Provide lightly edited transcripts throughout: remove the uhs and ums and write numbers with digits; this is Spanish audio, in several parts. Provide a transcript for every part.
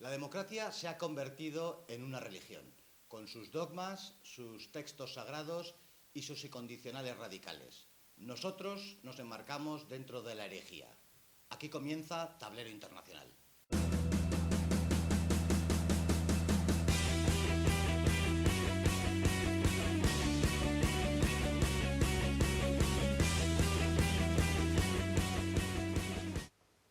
La democracia se ha convertido en una religión, con sus dogmas, sus textos sagrados y sus incondicionales radicales. Nosotros nos enmarcamos dentro de la herejía. Aquí comienza Tablero Internacional.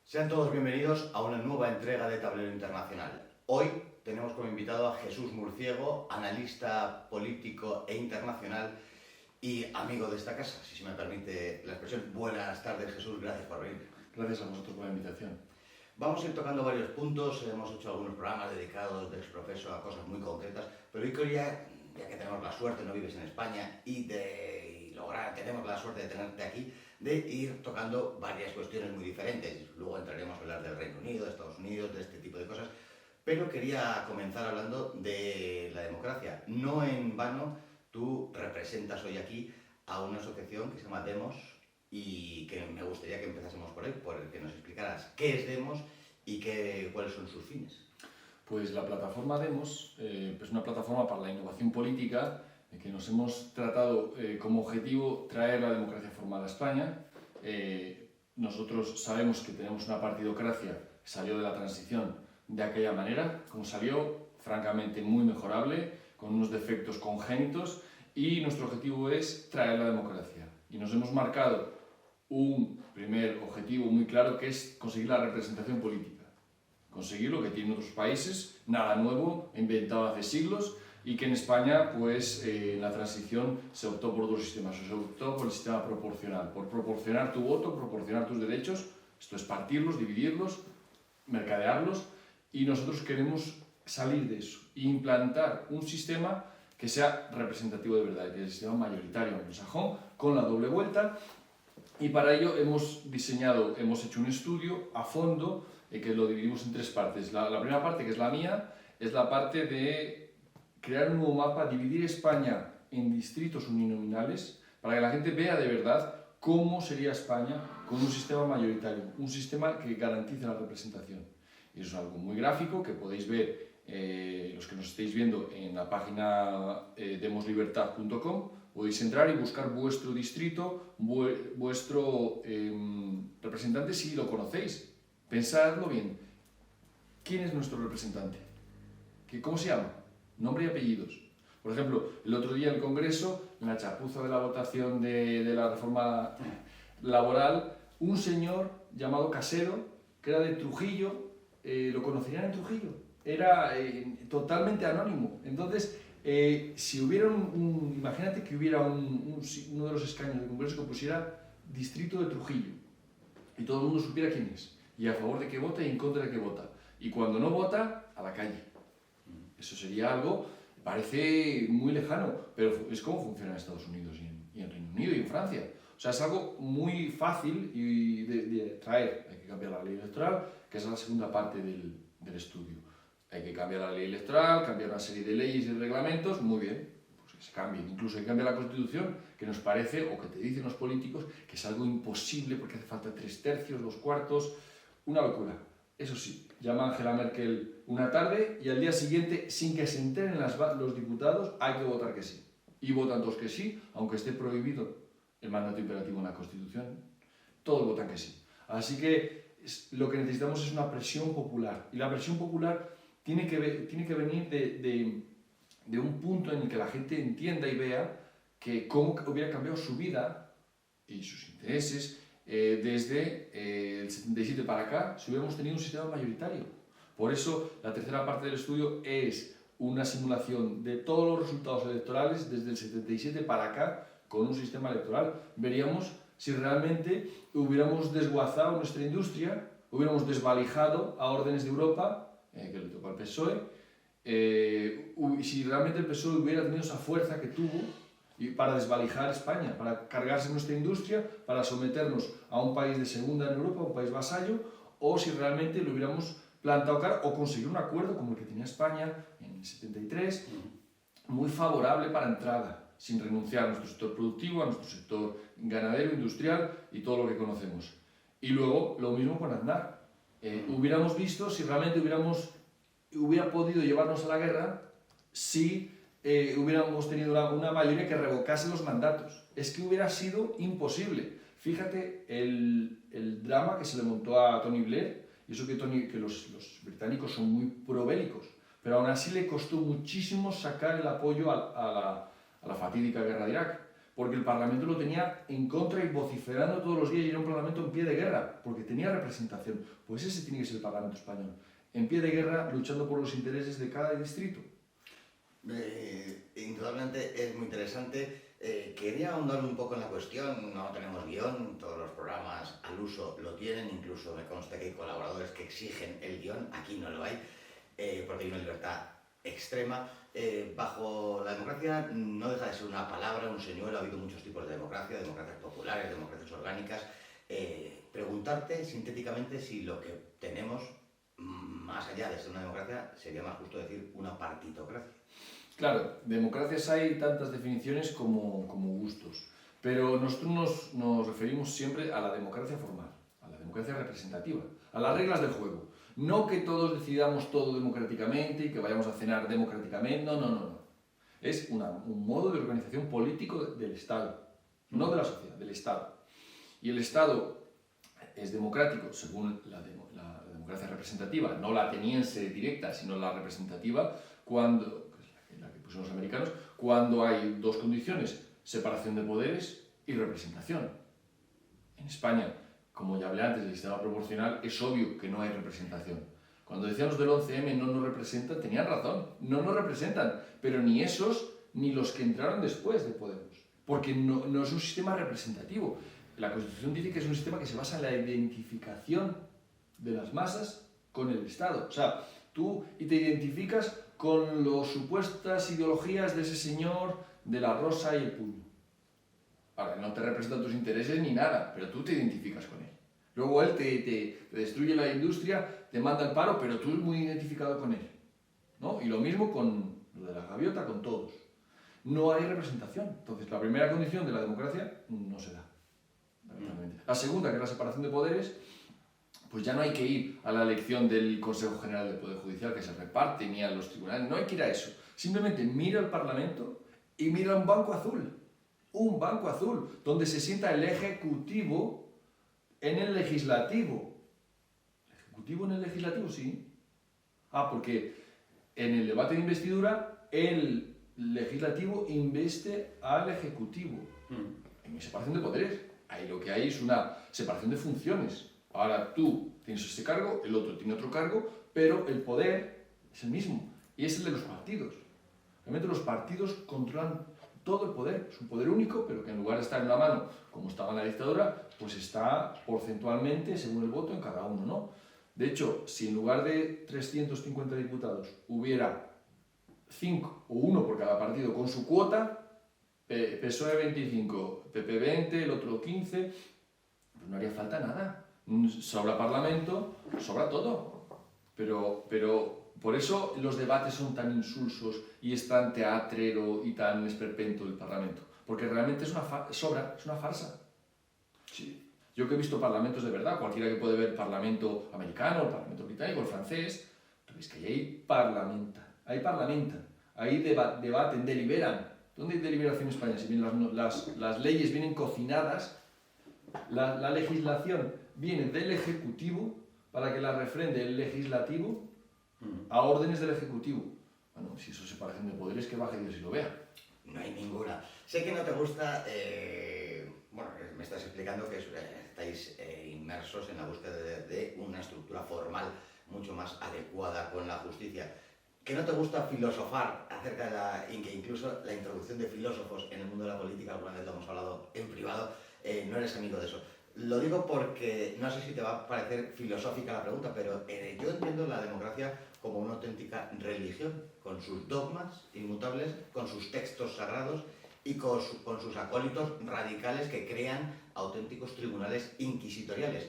Sean todos bienvenidos a una nueva entrega de Tablero Internacional. Hoy tenemos como invitado a Jesús Murciego, analista político e internacional y amigo de esta casa, si se me permite la expresión. Buenas tardes, Jesús, gracias por venir. Gracias a vosotros por la invitación. Vamos a ir tocando varios puntos, hemos hecho algunos programas dedicados de exprofeso a cosas muy concretas, pero hoy quería, ya que tenemos la suerte, no vives en España, tenemos la suerte de tenerte aquí, de ir tocando varias cuestiones muy diferentes. Luego entraremos a hablar del Reino Unido, de Estados Unidos, de este tipo de cosas, pero quería comenzar hablando de la democracia. No en vano, tú representas hoy aquí a una asociación que se llama Demos, y que me gustaría que empezásemos por ahí, por el que nos explicaras qué es Demos y cuáles son sus fines. Pues la plataforma Demos es una plataforma para la innovación política que nos hemos tratado como objetivo traer la democracia formal a España. Nosotros sabemos que tenemos una partidocracia que salió de la transición de aquella manera, como salió, francamente muy mejorable, con unos defectos congénitos, y nuestro objetivo es traer la democracia. Y nos hemos marcado un primer objetivo muy claro, que es conseguir la representación política. Conseguir lo que tienen otros países, nada nuevo, inventado hace siglos, y que en España, pues, en la transición se optó por otros sistemas. Se optó por el sistema proporcional, por proporcionar tu voto, proporcionar tus derechos, esto es partirlos, dividirlos, mercadearlos, y nosotros queremos salir de eso e implantar un sistema que sea representativo de verdad, que es el sistema mayoritario anglosajón, con la doble vuelta. Y para ello hemos hecho un estudio a fondo que lo dividimos en tres partes. La primera parte, que es la mía, es la parte de crear un nuevo mapa, dividir España en distritos uninominales, para que la gente vea de verdad cómo sería España con un sistema mayoritario, un sistema que garantice la representación. Y eso es algo muy gráfico que podéis ver los que nos estéis viendo en la página demoslibertad.com. Podéis entrar y buscar vuestro distrito, vuestro representante, si lo conocéis. Pensadlo bien. ¿Quién es nuestro representante? ¿Cómo se llama? Nombre y apellidos. Por ejemplo, el otro día en el Congreso, en la chapuza de la votación de la reforma laboral, un señor llamado Casero, que era de Trujillo, ¿lo conocerían en Trujillo? Era totalmente anónimo. Entonces, si hubiera imagínate que hubiera uno de los escaños del Congreso que pusiera Distrito de Trujillo, y todo el mundo supiera quién es, y a favor de qué vota y en contra de qué vota. Y cuando no vota, a la calle. Eso sería algo, parece muy lejano, pero es como funciona en Estados Unidos y en Reino Unido y en Francia. O sea, es algo muy fácil de traer. Hay que cambiar la ley electoral, que es la segunda parte del estudio. Hay que cambiar la ley electoral, cambiar una serie de leyes y reglamentos, muy bien, pues que se cambien. Incluso hay que cambiar la Constitución, que nos parece, o que te dicen los políticos, que es algo imposible porque hace falta 3/3, 2/4, una locura. Eso sí, llama a Angela Merkel una tarde y al día siguiente, sin que se enteren los diputados, hay que votar que sí. Y votan todos que sí, aunque esté prohibido el mandato imperativo en la Constitución. Todos votan que sí. Así que lo que necesitamos es una presión popular. Y la presión popular tiene que venir de un punto en el que la gente entienda y vea que cómo hubiera cambiado su vida y sus intereses desde el 77 para acá, si hubiéramos tenido un sistema mayoritario. Por eso, la tercera parte del estudio es una simulación de todos los resultados electorales desde el 77 para acá con un sistema electoral. Veríamos si realmente hubiéramos desguazado nuestra industria, hubiéramos desvalijado a órdenes de Europa, que le tocó al PSOE, si realmente el PSOE hubiera tenido esa fuerza que tuvo para desvalijar España, para cargarse nuestra industria, para someternos a un país de segunda en Europa, un país vasallo, o si realmente lo hubiéramos plantado cara o conseguir un acuerdo como el que tenía España en el 73, muy favorable para entrada, sin renunciar a nuestro sector productivo, a nuestro sector ganadero, industrial y todo lo que conocemos. Y luego lo mismo con Aznar. Hubiéramos visto si realmente hubiéramos hubiera podido llevarnos a la guerra si hubiéramos tenido una mayoría que revocase los mandatos. Es que hubiera sido imposible. Fíjate el drama que se le montó a Tony Blair, y eso que los británicos son muy probélicos, pero aún así le costó muchísimo sacar el apoyo a la fatídica guerra de Irak, porque el Parlamento lo tenía en contra y vociferando todos los días, y era un Parlamento en pie de guerra, porque tenía representación. Pues ese tiene que ser el Parlamento español, en pie de guerra, luchando por los intereses de cada distrito. Indudablemente es muy interesante. Quería ahondar un poco en la cuestión. No tenemos guión, todos los programas al uso lo tienen, incluso me consta que hay colaboradores que exigen el guión, aquí no lo hay, porque hay una libertad extrema. Bajo la democracia no deja de ser una palabra, un señuelo. Ha habido muchos tipos de democracia, democracias populares, democracias orgánicas. Preguntarte sintéticamente si lo que tenemos, más allá de ser una democracia, sería más justo decir una partitocracia. Claro, democracias hay tantas definiciones como gustos, pero nosotros nos referimos siempre a la democracia formal, a la democracia representativa, a las reglas del juego. No que todos decidamos todo democráticamente y que vayamos a cenar democráticamente, no. Es un modo de organización político del Estado, no de la sociedad, del Estado. Y el Estado es democrático según la democracia representativa, no la ateniense directa, sino la representativa, cuando los americanos, cuando hay dos condiciones: separación de poderes y representación. En España, como ya hablé antes del sistema proporcional, es obvio que no hay representación. Cuando decían los del 11M no nos representan, tenían razón, no nos representan, pero ni esos ni los que entraron después de Podemos, porque no es un sistema representativo. La Constitución dice que es un sistema que se basa en la identificación de las masas con el Estado. O sea, tú te identificas con las supuestas ideologías de ese señor de la rosa y el puño. Ahora, no te representan tus intereses ni nada, pero tú te identificas con él. Luego él te destruye la industria, te manda al paro, pero tú eres muy identificado con él, ¿no? Y lo mismo con lo de la gaviota, con todos. No hay representación. Entonces, la primera condición de la democracia no se da. La segunda, que es la separación de poderes, pues ya no hay que ir a la elección del Consejo General del Poder Judicial que se reparte, ni a los tribunales, no hay que ir a eso. Simplemente mira al Parlamento y mira un banco azul, donde se sienta el Ejecutivo en el Legislativo. ¿El Ejecutivo en el Legislativo? Sí. Porque en el debate de investidura, el Legislativo investe al Ejecutivo. En separación de poderes. Ahí lo que hay es una separación de funciones. Ahora tú tienes ese cargo, el otro tiene otro cargo, pero el poder es el mismo, y es el de los partidos. Realmente los partidos controlan todo el poder, es un poder único, pero que en lugar de estar en una mano, como estaba en la dictadura, pues está porcentualmente, según el voto, en cada uno, ¿no? De hecho, si en lugar de 350 diputados hubiera 5 o 1 por cada partido con su cuota, PSOE 25, PP 20, el otro 15, pues no haría falta nada. Sobra Parlamento, sobra todo. Pero por eso los debates son tan insulsos y es tan teatrero y tan esperpento el Parlamento. Porque realmente es una farsa. Sí. Yo que he visto parlamentos de verdad, cualquiera que puede ver el Parlamento americano, el Parlamento británico, el francés, tú ves que ahí parlamentan, ahí debaten, deliberan. ¿Dónde hay deliberación en España? Si bien las leyes vienen cocinadas, la legislación viene del Ejecutivo para que la refrende el Legislativo a órdenes del Ejecutivo. Bueno, si eso es separación de poderes, que baje Dios y lo vea. No hay ninguna. Sé que no te gusta, bueno, me estás explicando que estáis inmersos en la búsqueda de una estructura formal mucho más adecuada con la justicia. Que no te gusta filosofar acerca de que incluso la introducción de filósofos en el mundo de la política, alguna vez lo hemos hablado en privado, no eres amigo de eso. Lo digo porque no sé si te va a parecer filosófica la pregunta, pero yo entiendo la democracia como una auténtica religión, con sus dogmas inmutables, con sus textos sagrados y con sus acólitos radicales que crean auténticos tribunales inquisitoriales.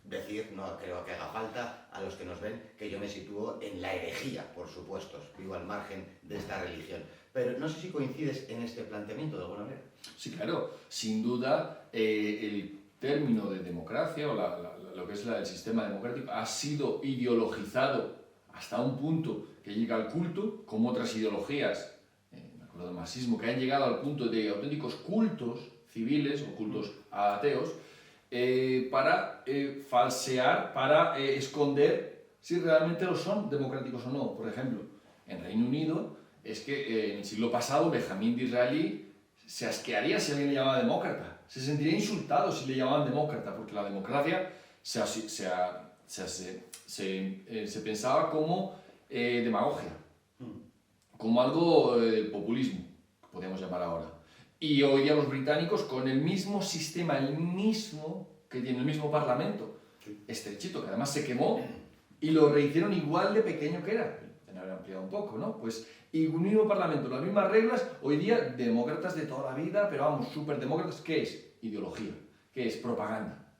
Decir, no creo que haga falta a los que nos ven que yo me sitúo en la herejía, por supuesto, vivo al margen de esta religión. Pero no sé si coincides en este planteamiento de alguna manera. Sí, claro, sin duda el término de democracia o lo que es el sistema democrático ha sido ideologizado hasta un punto que llega al culto, como otras ideologías, me acuerdo del marxismo, que han llegado al punto de auténticos cultos civiles o cultos ateos, para falsear, para esconder si realmente lo son democráticos o no. Por ejemplo, en Reino Unido, es que en el siglo pasado Benjamín Disraeli se asquearía si alguien le llamaba demócrata, se sentiría insultado si le llamaban demócrata, porque la democracia se pensaba como demagogia, como algo populismo, que podríamos llamar ahora. Y hoy día los británicos, con el mismo sistema, el mismo que tiene el mismo parlamento, estrechito, que además se quemó, y lo rehicieron igual de pequeño que era, podrían haber ampliado un poco, ¿no? Pues, y un mismo parlamento, las mismas reglas, hoy día demócratas de toda la vida, pero vamos, súper demócratas. ¿Qué es? Ideología. ¿Qué es? Propaganda.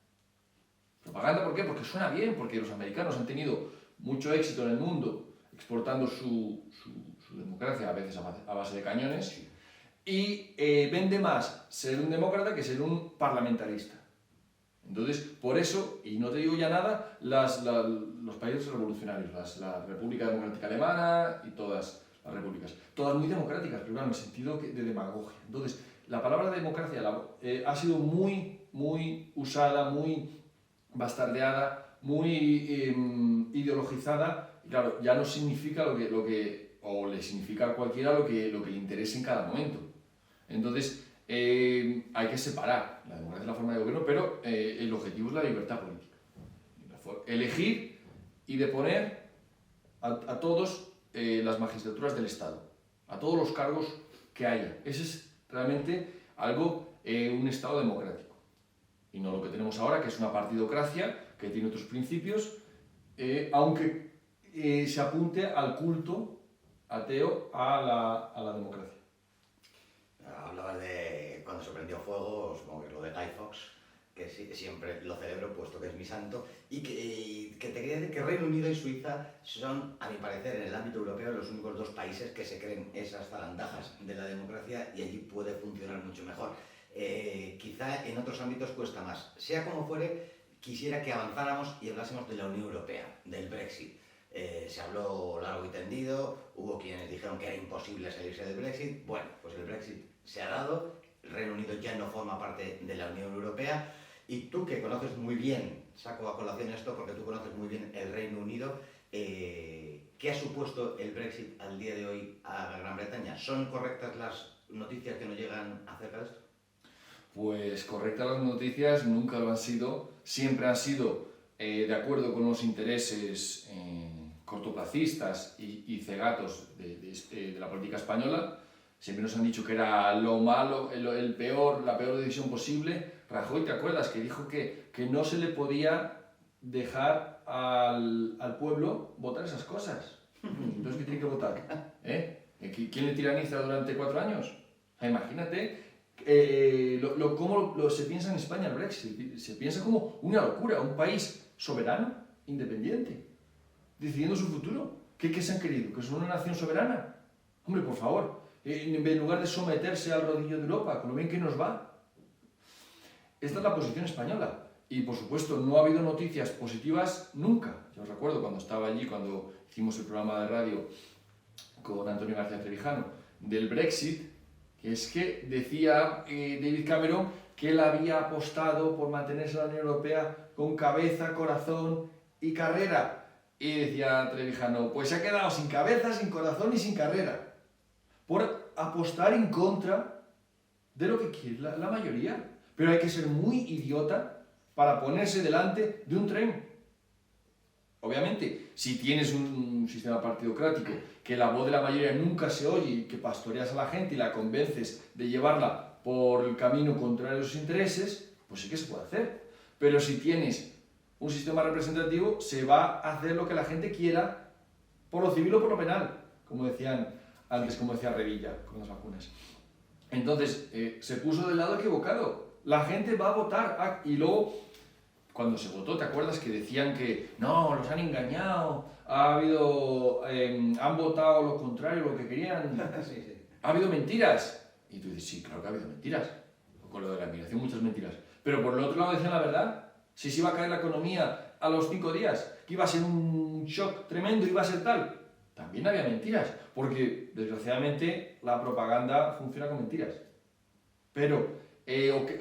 ¿Propaganda por qué? Porque suena bien, porque los americanos han tenido mucho éxito en el mundo exportando su democracia, a veces a base de cañones, y vende más ser un demócrata que ser un parlamentarista. Entonces, por eso, y no te digo ya nada, los países revolucionarios, la República Democrática Alemana y todas las repúblicas, todas muy democráticas, pero claro, en el sentido de demagogia. Entonces, la palabra democracia ha sido muy usada, muy bastardeada, muy ideologizada, y claro, ya no significa o le significa a cualquiera lo que le interese en cada momento. Entonces, hay que separar la democracia de la forma de gobierno, pero el objetivo es la libertad política. Elegir y deponer a todos las magistraturas del Estado, a todos los cargos que haya. Ese es realmente un Estado democrático. Y no lo que tenemos ahora, que es una partidocracia que tiene otros principios, aunque se apunte al culto ateo a la democracia. Hablabas de cuando se prendió fuego, supongo que es lo de Guy Fawkes, que siempre lo celebro puesto que es mi santo, y que te quería decir que Reino Unido y Suiza son, a mi parecer, en el ámbito europeo, los únicos dos países que se creen esas zarandajas de la democracia y allí puede funcionar mucho mejor. Quizá en otros ámbitos cuesta más. Sea como fuere, quisiera que avanzáramos y hablásemos de la Unión Europea, del Brexit. Se habló largo y tendido, hubo quienes dijeron que era imposible salirse del Brexit. Bueno, pues el Brexit se ha dado, el Reino Unido ya no forma parte de la Unión Europea, y tú que conoces muy bien, saco a colación esto porque tú conoces muy bien el Reino Unido, ¿qué ha supuesto el Brexit al día de hoy a Gran Bretaña? ¿Son correctas las noticias que nos llegan acerca de esto? Pues correctas las noticias nunca lo han sido, siempre han sido de acuerdo con los intereses cortoplacistas y cegatos de la política española. Siempre nos han dicho que era lo malo, la peor decisión posible. Rajoy, ¿te acuerdas? Que dijo que no se le podía dejar al pueblo votar esas cosas. Entonces, ¿qué tiene que votar? ¿Quién le tiraniza durante 4 años? Imagínate cómo se piensa en España el Brexit. Se piensa como una locura, un país soberano, independiente, decidiendo su futuro. ¿Qué se han querido? ¿Que son una nación soberana? Hombre, por favor. En lugar de someterse al rodillo de Europa, con lo bien que nos va. Esta es la posición española. Y, por supuesto, no ha habido noticias positivas nunca. Yo recuerdo cuando estaba allí, cuando hicimos el programa de radio con Antonio García Trevijano, del Brexit, que es que decía David Cameron que él había apostado por mantenerse en la Unión Europea con cabeza, corazón y carrera. Y decía Trevijano, pues se ha quedado sin cabeza, sin corazón y sin carrera, por apostar en contra de lo que quiere la mayoría. Pero hay que ser muy idiota para ponerse delante de un tren. Obviamente, si tienes un sistema partidocrático que la voz de la mayoría nunca se oye y que pastoreas a la gente y la convences de llevarla por el camino contrario a sus intereses, pues sí que se puede hacer. Pero si tienes un sistema representativo, se va a hacer lo que la gente quiera, por lo civil o por lo penal, como decían antes, como decía Revilla con las vacunas. Entonces, se puso del lado equivocado. La gente va a votar. Y luego, cuando se votó, ¿te acuerdas que decían que no, los han engañado, han votado lo contrario, lo que querían? Sí, sí. Ha habido mentiras. Y tú dices, sí, claro que ha habido mentiras. Con lo de la inmigración, muchas mentiras. Pero por el otro lado decían la verdad. Si se iba a caer la economía a los 5 días, que iba a ser un un shock tremendo, iba a ser tal. También había mentiras, porque desgraciadamente la propaganda funciona con mentiras. Pero,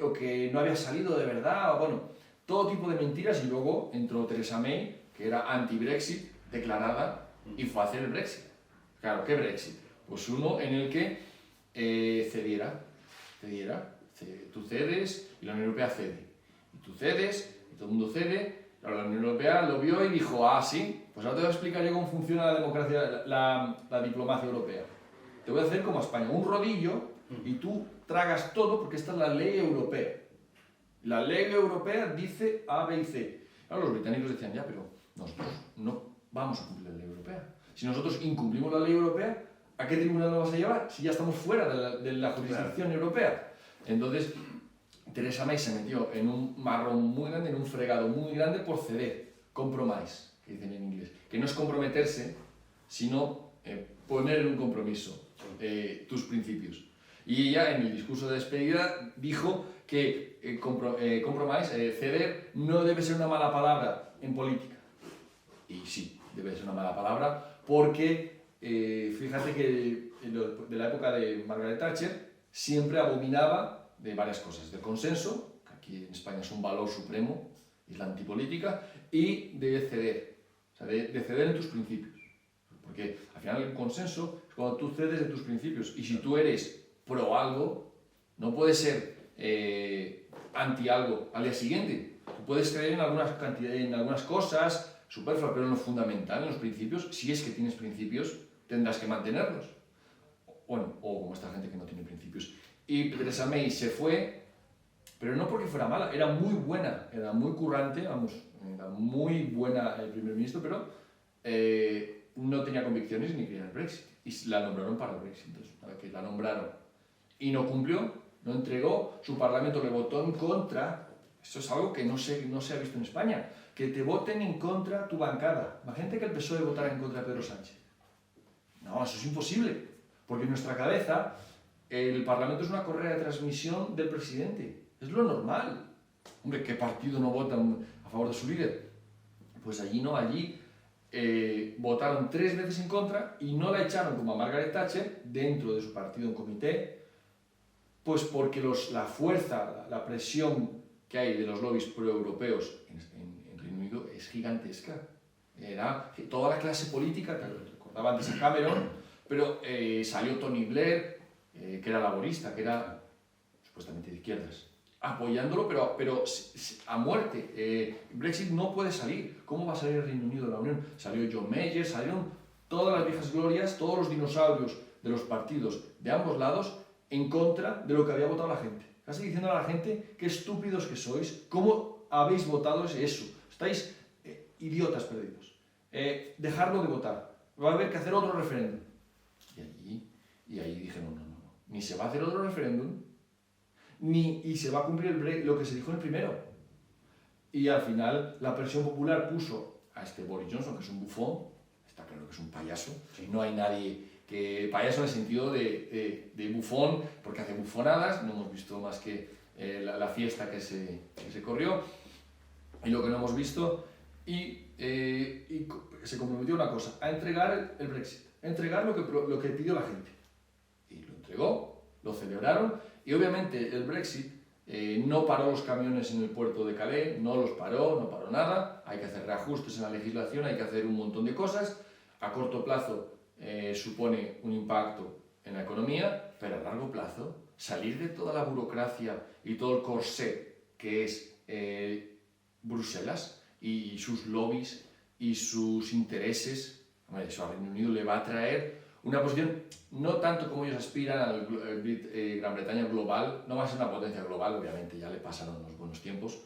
o que no había salido de verdad, o bueno, todo tipo de mentiras, y luego entró Theresa May, que era anti-Brexit, declarada, y fue a hacer el Brexit. Claro, ¿qué Brexit? Pues uno en el que cediera, tú cedes y la Unión Europea cede. Y tú cedes y todo el mundo cede. Claro, la Unión Europea lo vio y dijo, ah, sí, pues ahora te voy a explicar yo cómo funciona la democracia, la diplomacia europea. Te voy a hacer como a España, un rodillo y tú tragas todo porque esta es la ley europea. La ley europea dice A, B y C. Claro, los británicos decían, ya, pero nosotros no vamos a cumplir la ley europea. Si nosotros incumplimos la ley europea, ¿a qué tribunal nos vas a llevar si ya estamos fuera de la jurisdicción europea? Entonces, Theresa May se metió en un marrón muy grande, en un fregado muy grande por ceder, compromise, que dicen en inglés, que no es comprometerse, sino poner en un compromiso tus principios. Y ella, en el discurso de despedida, dijo que compromise, ceder, no debe ser una mala palabra en política. Y sí, debe ser una mala palabra, porque fíjate que de la época de Margaret Thatcher siempre abominaba de varias cosas, del consenso, que aquí en España es un valor supremo, y la antipolítica, y de ceder, o sea, de ceder en tus principios. Porque al final el consenso es cuando tú cedes de tus principios, y si tú eres pro algo, no puedes ser anti algo al día siguiente. Tú puedes creer en algunas cosas superfluas, pero en lo fundamental, en los principios, si es que tienes principios, tendrás que mantenerlos. Bueno, o como esta gente que no tiene principios. Y Theresa May se fue, pero no porque fuera mala, era muy buena, era muy currante, vamos, era muy buena el primer ministro, pero no tenía convicciones ni quería el Brexit. Y la nombraron para el Brexit, entonces, para que la nombraron. Y no cumplió, no entregó, su parlamento le votó en contra. Esto es algo que no se ha visto en España, que te voten en contra tu bancada. Imagínate que el PSOE votara en contra de Pedro Sánchez. No, eso es imposible, porque en nuestra cabeza el Parlamento es una correa de transmisión del presidente. Es lo normal. Hombre, ¿qué partido no vota a favor de su líder? Pues allí no, allí votaron 3 veces en contra y no la echaron como a Margaret Thatcher dentro de su partido en comité, pues porque la fuerza, la presión que hay de los lobbies proeuropeos en Reino Unido es gigantesca. Era toda la clase política, que recordaba antes a Cameron, pero salió Tony Blair, que era laborista, que era supuestamente de izquierdas, apoyándolo, pero a muerte. Brexit no puede salir. ¿Cómo va a salir el Reino Unido de la Unión? Salió John Major, salieron todas las viejas glorias, todos los dinosaurios de los partidos de ambos lados en contra de lo que había votado la gente. Casi diciendo a la gente, qué estúpidos que sois, ¿cómo habéis votado eso? Estáis idiotas perdidos. Dejarlo de votar. Va a haber que hacer otro referéndum. Y ahí dije, no. Ni se va a hacer otro referéndum, y se va a cumplir lo que se dijo en el primero. Y al final la presión popular puso a este Boris Johnson, que es un bufón, está claro que es un payaso, sí. No hay nadie que... Payaso en el sentido de bufón, porque hace bufonadas, no hemos visto más que la fiesta que se corrió, y lo que no hemos visto, y se comprometió a una cosa, a entregar el Brexit, a entregar lo que pidió la gente. Y lo entregó, lo celebraron, y obviamente el Brexit no paró los camiones en el puerto de Calais, no paró nada, hay que hacer reajustes en la legislación, hay que hacer un montón de cosas, a corto plazo supone un impacto en la economía, pero a largo plazo salir de toda la burocracia y todo el corsé que es Bruselas y sus lobbies y sus intereses, eso al Reino Unido le va a traer una posición, no tanto como ellos aspiran al Gran Bretaña global, no va a ser una potencia global, obviamente ya le pasaron los buenos tiempos,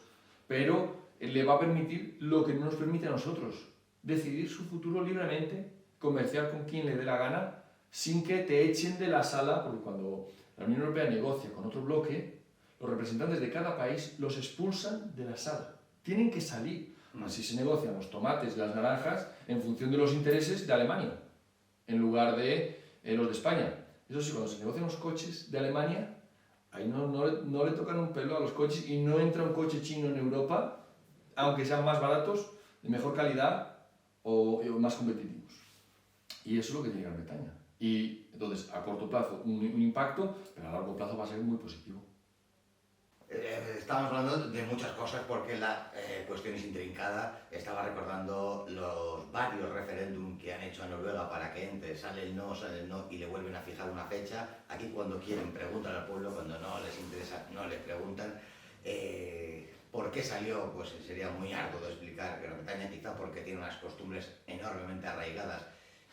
pero le va a permitir lo que no nos permite a nosotros, decidir su futuro libremente, comerciar con quien le dé la gana, sin que te echen de la sala, porque cuando la Unión Europea negocia con otro bloque, los representantes de cada país los expulsan de la sala, tienen que salir. Así se negocian los tomates y las naranjas en función de los intereses de Alemania, en lugar de los de España. Eso sí, cuando se negocian los coches de Alemania, ahí no le tocan un pelo a los coches y no entra un coche chino en Europa, aunque sean más baratos, de mejor calidad, o más competitivos. Y eso es lo que tiene Gran Bretaña. Y entonces, a corto plazo, un impacto, pero a largo plazo va a ser muy positivo. Estábamos hablando de muchas cosas porque la cuestión es intrincada. Estaba recordando los varios referéndums que han hecho en Noruega para que entre, sale el no y le vuelven a fijar una fecha. Aquí cuando quieren preguntan al pueblo, cuando no les interesa no les preguntan. ¿Por qué salió? Pues sería muy arduo de explicar. Gran Bretaña quizá porque tiene unas costumbres enormemente arraigadas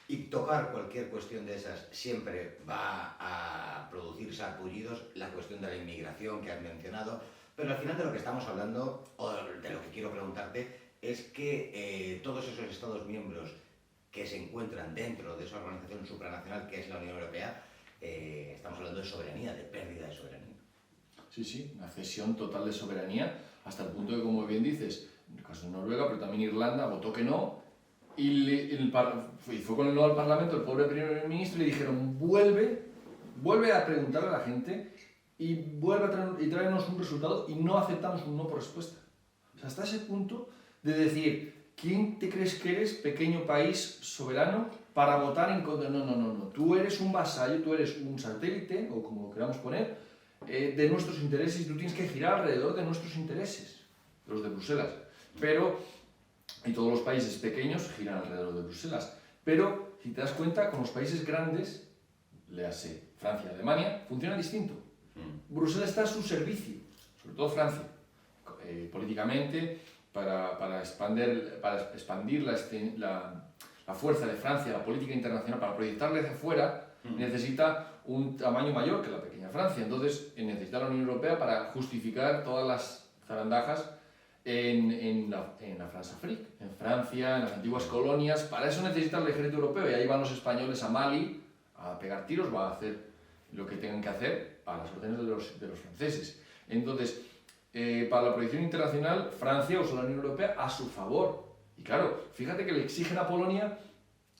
y tocar cualquier cuestión de esas siempre va a producir sarpullidos, la cuestión de la inmigración que has mencionado, pero al final de lo que estamos hablando, o de lo que quiero preguntarte, es que todos esos Estados miembros que se encuentran dentro de esa organización supranacional que es la Unión Europea, estamos hablando de soberanía, de pérdida de soberanía. Sí, una cesión total de soberanía, hasta el punto de, como bien dices, en el caso de Noruega, pero también Irlanda, votó que no, y fue con el no al Parlamento el pobre primer ministro y le dijeron vuelve a preguntarle a la gente y vuelve a traernos un resultado y no aceptamos un no por respuesta. O sea, hasta ese punto de decir, ¿quién te crees que eres, pequeño país soberano, para votar en contra? No. Tú eres un vasallo, tú eres un satélite, o como lo queramos poner, de nuestros intereses, y tú tienes que girar alrededor de nuestros intereses, de los de Bruselas. Y todos los países pequeños giran alrededor de Bruselas. Pero, si te das cuenta, con los países grandes, léase Francia y Alemania, funciona distinto. Bruselas está a su servicio, sobre todo Francia, políticamente, para expandir la fuerza de Francia, la política internacional, para proyectarle hacia afuera, necesita un tamaño mayor que la pequeña Francia. Entonces, necesita la Unión Europea para justificar todas las zarandajas en la France-Afrique, en Francia, en las antiguas colonias. Para eso necesita el ejército europeo, y ahí van los españoles a Mali a pegar tiros, va a hacer lo que tengan que hacer a las órdenes de los franceses. Entonces, para la proyección internacional, Francia usó la Unión Europea a su favor. Y claro, fíjate que le exigen a Polonia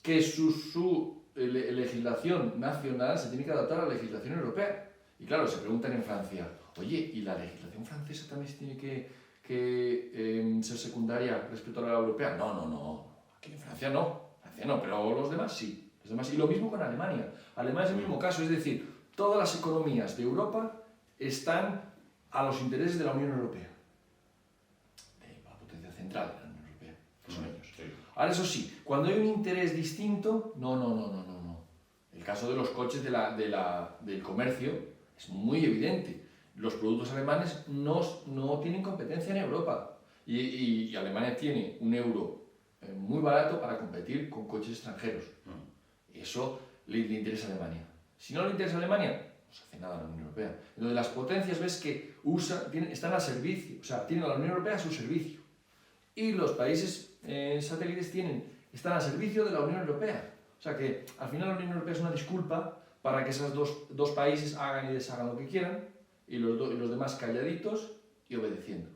que su legislación nacional se tiene que adaptar a la legislación europea. Y claro, se preguntan en Francia, oye, ¿y la legislación francesa también se tiene que ser secundaria respecto a la europea? No, aquí en Francia no, pero los demás sí. Y lo mismo con Alemania. Alemania es el mismo caso, es decir, todas las economías de Europa están a los intereses de la Unión Europea, de la potencia central de la Unión Europea, que son ellos. Sí. Ahora, eso sí, cuando hay un interés distinto, no. El caso de los coches del comercio es muy evidente. Los productos alemanes no tienen competencia en Europa, y Alemania tiene un euro muy barato para competir con coches extranjeros. Y eso le interesa a Alemania. Si no le interesa a Alemania, no se hace nada a la Unión Europea. Entonces las potencias, ves que están al servicio, o sea, tienen a la Unión Europea a su servicio. Y los países satélites están al servicio de la Unión Europea. O sea que al final la Unión Europea es una disculpa para que esos dos países hagan y deshagan lo que quieran, y los demás calladitos y obedeciendo.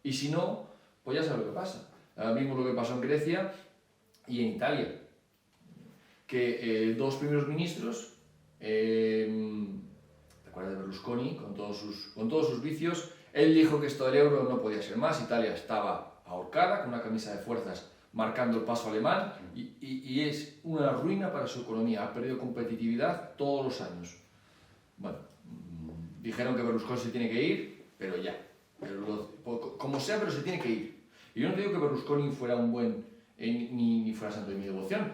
Y si no, pues ya sabes lo que pasa. Ahora mismo lo que pasó en Grecia y en Italia, que dos primeros ministros, ¿te acuerdas de Berlusconi? Con todos sus vicios, él dijo que esto del euro no podía ser más. Italia estaba ahorcada con una camisa de fuerzas marcando el paso alemán, y es una ruina para su economía. Ha perdido competitividad todos los años. Bueno, dijeron que Berlusconi se tiene que ir, pero ya. Como sea, pero se tiene que ir. Y yo no te digo que Berlusconi fuera un buen, ni fuera santo de mi devoción,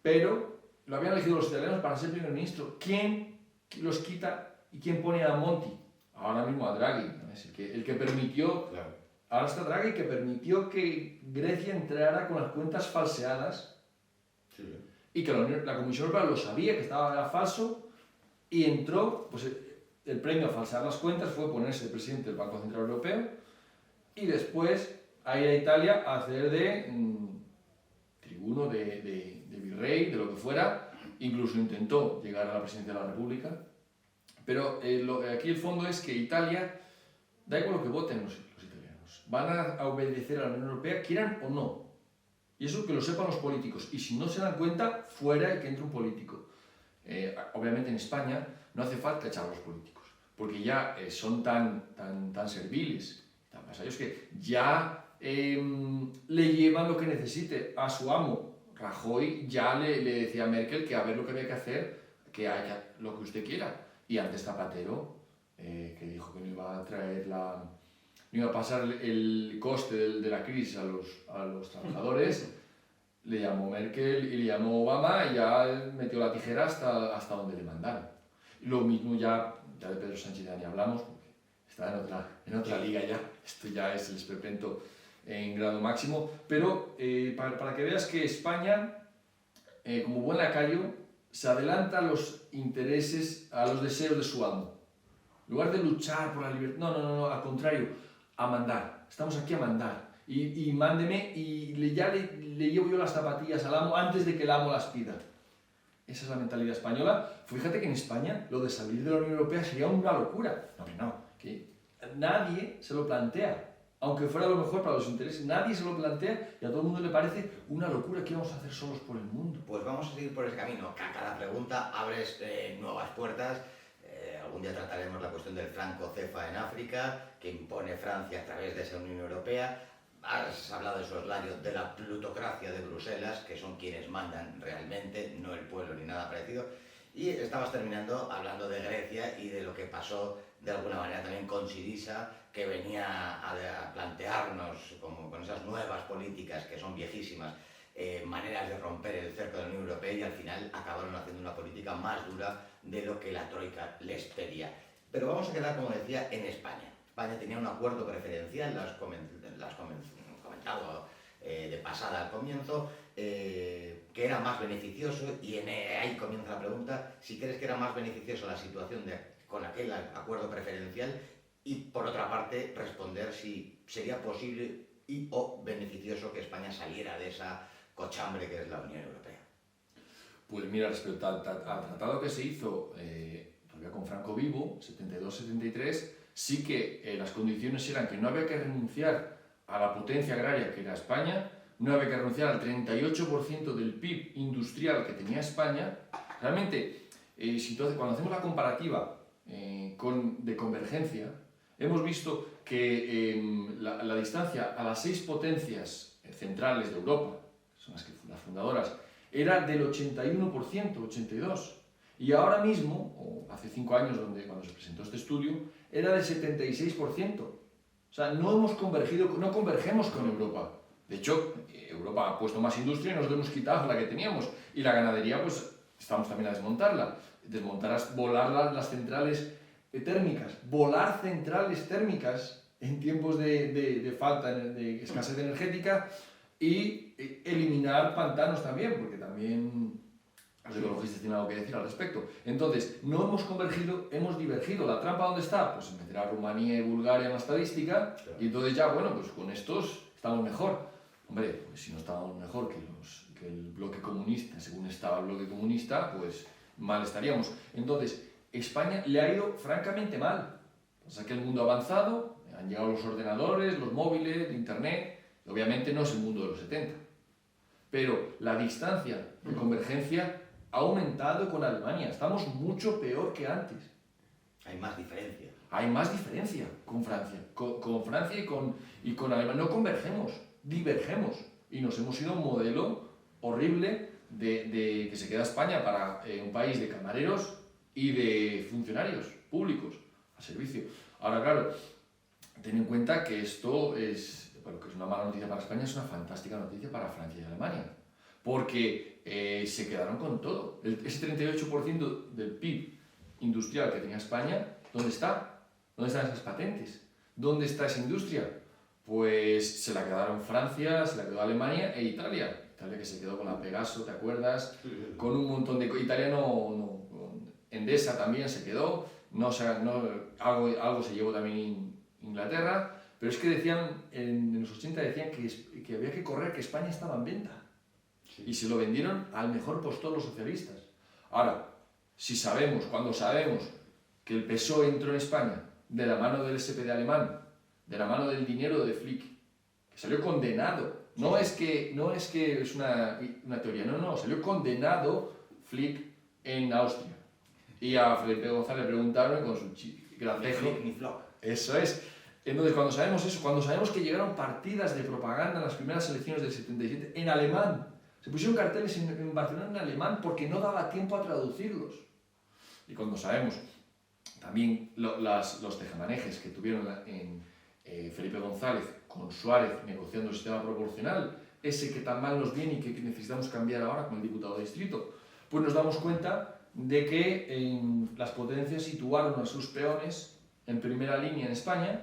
pero lo habían elegido los italianos para ser primer ministro. ¿Quién los quita y quién pone a Monti? Ahora mismo a Draghi, es el que permitió, Claro. Ahora está Draghi, que permitió que Grecia entrara con las cuentas falseadas, Sí. y que la Comisión Europea lo sabía, que era falso, y entró. Pues el premio a falsear las cuentas fue ponerse de presidente del Banco Central Europeo, y después a ir a Italia a hacer de tribuno, de virrey, de lo que fuera. Incluso intentó llegar a la presidencia de la República. Pero aquí el fondo es que Italia, da igual lo que voten los italianos, van a obedecer a la Unión Europea, quieran o no. Y eso que lo sepan los políticos. Y si no se dan cuenta, fuera y que entre un político. Obviamente en España no hace falta echar a los políticos, porque ya son tan serviles, tan vasallos, que ya le llevan lo que necesite a su amo. Rajoy ya le decía a Merkel que a ver lo que había que hacer, que haya lo que usted quiera. Y antes Zapatero, que dijo que no iba a traer no iba a pasar el coste de la crisis a los trabajadores, le llamó Merkel y le llamó Obama y ya metió la tijera hasta donde le mandaron. Y lo mismo ya de Pedro Sánchez ya ni hablamos, porque está en otra liga ya, esto ya es el esperpento en grado máximo, pero para que veas que España, como buen lacayo, se adelanta a los intereses, a los deseos de su amo. En lugar de luchar por la libertad, no, al contrario, a mandar. Estamos aquí a mandar. Y mándeme y ya le llevo yo las zapatillas al amo antes de que el amo las pida. Esa es la mentalidad española. Fíjate que en España lo de salir de la Unión Europea sería una locura. No, que nadie se lo plantea. Aunque fuera lo mejor para los intereses, nadie se lo plantea y a todo el mundo le parece una locura. ¿Qué vamos a hacer solos por el mundo? Pues vamos a seguir por ese camino. Cada pregunta abres nuevas puertas. Algún día trataremos la cuestión del franco cefa en África, que impone Francia a través de esa Unión Europea. Has hablado de soslayo de la plutocracia de Bruselas, que son quienes mandan realmente, no el pueblo ni nada parecido. Y estabas terminando hablando de Grecia y de lo que pasó de alguna manera también con Syriza, que venía a plantearnos como con esas nuevas políticas que son viejísimas, maneras de romper el cerco de la Unión Europea, y al final acabaron haciendo una política más dura de lo que la Troika les pedía. Pero vamos a quedar, como decía, en España. España tenía un acuerdo preferencial, lo has comentado de pasada al comienzo, que era más beneficioso, y ahí comienza la pregunta, si crees que era más beneficioso la situación con aquel acuerdo preferencial, y por otra parte responder si sería posible o beneficioso que España saliera de esa cochambre que es la Unión Europea. Pues mira, respecto al tratado que se hizo todavía con Franco vivo, 72-73, sí que las condiciones eran que no había que renunciar a la potencia agraria que era España, no había que renunciar al 38% del PIB industrial que tenía España. Realmente, cuando hacemos la comparativa de convergencia, hemos visto que la distancia a las 6 potencias centrales de Europa, son las fundadoras, era del 81%, 82%. Y ahora mismo, o hace 5 años cuando se presentó este estudio, era del 76%. O sea, no convergemos con Europa. De hecho, Europa ha puesto más industria y nosotros hemos quitado la que teníamos. Y la ganadería, pues, estamos también a desmontarla. Volar las centrales térmicas. Volar centrales térmicas en tiempos de falta, de escasez energética, y eliminar pantanos también, porque también los ecologistas tienen algo que decir al respecto. Entonces, no hemos convergido, hemos divergido. ¿La trampa dónde está? Pues en meter a Rumanía y Bulgaria en la estadística, y entonces ya, bueno, pues con estos estamos mejor. Hombre, pues si no estábamos mejor que el bloque comunista, según estaba el bloque comunista, pues mal estaríamos. Entonces, España le ha ido francamente mal. O sea, que el mundo ha avanzado, han llegado los ordenadores, los móviles, el internet. Obviamente no es el mundo de los 70, pero la distancia de convergencia ha aumentado con Alemania. Estamos mucho peor que antes. Hay más diferencia. Hay más diferencia con Francia. Con Francia y con Alemania no convergemos, divergemos. Y nos hemos ido a un modelo horrible de que se queda España para un país de camareros y de funcionarios públicos a servicio. Ahora, claro, ten en cuenta que esto es... Bueno, que es una mala noticia para España, es una fantástica noticia para Francia y Alemania, porque se quedaron con todo. Ese 38% del PIB industrial que tenía España, ¿dónde está? ¿Dónde están esas patentes? ¿Dónde está esa industria? Pues se la quedaron Francia, se la quedó Alemania e Italia. Italia que se quedó con la Pegaso, ¿te acuerdas? Con un montón de... Italia Endesa también se quedó, algo se llevó también Inglaterra. Pero es que decían, en los 80 decían que había que correr, que España estaba en venta. Sí. Y se lo vendieron al mejor postor los socialistas. Ahora, cuando sabemos que el PSOE entró en España de la mano del SPD alemán, de la mano del dinero de Flick, que salió condenado, no es que es una teoría, no, salió condenado Flick en Austria. Y a Felipe González le preguntaron con su gracejo. Ni Flock. Eso es. Entonces, cuando sabemos eso, cuando sabemos que llegaron partidas de propaganda en las primeras elecciones del 77 en alemán, o Se pusieron carteles en Barcelona en alemán porque no daba tiempo a traducirlos. Y cuando sabemos también los tejemanejes que tuvieron Felipe González con Suárez negociando el sistema proporcional, ese que tan mal nos viene y que necesitamos cambiar ahora con el diputado de distrito, pues nos damos cuenta de que las potencias situaron a sus peones en primera línea en España